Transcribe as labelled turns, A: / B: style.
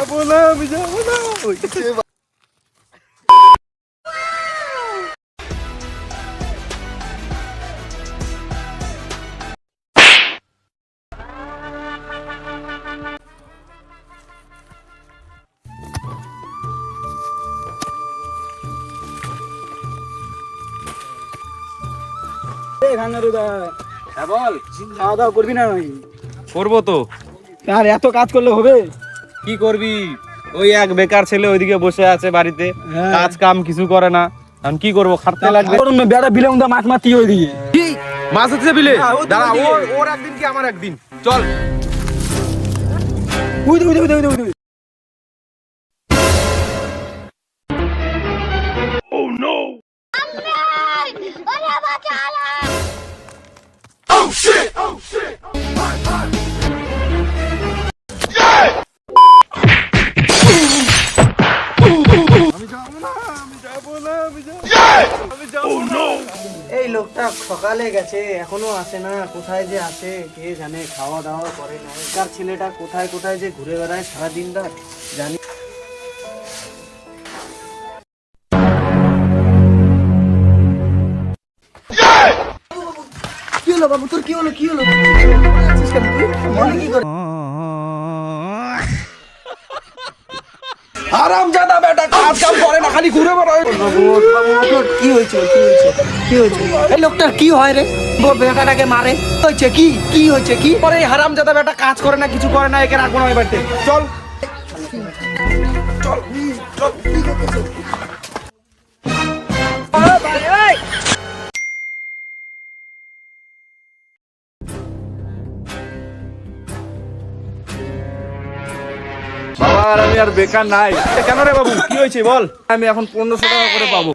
A: যাবো না
B: হ্যাঁ বল।
A: খাওয়া দাওয়া করবি না নাকি?
B: করবো তো।
A: আর এত কাজ করলে হবে?
B: কি করবি? ওই এক বেকার ছেলে ওইদিকে বসে আছে বাড়িতে,
A: হ্যাঁ।
B: কাজ কাম কিছু করে না। আমি কি করবো? খাটতে লাগবে।
A: বেড়া বিলে মাছ মারতি ওইদিকে।
B: কি মাছ হচ্ছে বিলে?
A: হ্যাঁ, ও তো
B: দাঁড়া,
A: ওইদিকে।
B: ওর একদিন কি আমার একদিন। চল।
A: উই
C: এই লোকটা সকালে গেছে এখনো আসে না, কোথায় যে আসে কে জানে, খাওয়া দাওয়া করে না। একার ছেলেটা কোথায় কোথায় যে ঘুরে বেড়ায় সারাদিনটা জানি। কি হলো বাবু, তোর কি হলো? কি হলো? আছিস কেন তুই? মনে কি করে?
B: হারামজাদা বেটা, কাজ কাম করে না, খালি ঘুরে বেড়ায়।
C: কি হয়েছে? কি হয়েছে? এই লোকটার কি হয় রে? বেটাটাকে মারে হয়েছে কি? কি হয়েছে কি?
B: পরে এই হারামজাদা বেটা কাজ করে না, কিছু করে না, একে রাখবো না ওই বাড়িতে। চল। বাবা, আর আমি আর বেকার নাই। কেন রে বাবু, কি হয়েছে বল? আমি এখন 1500 টাকা করে পাবো।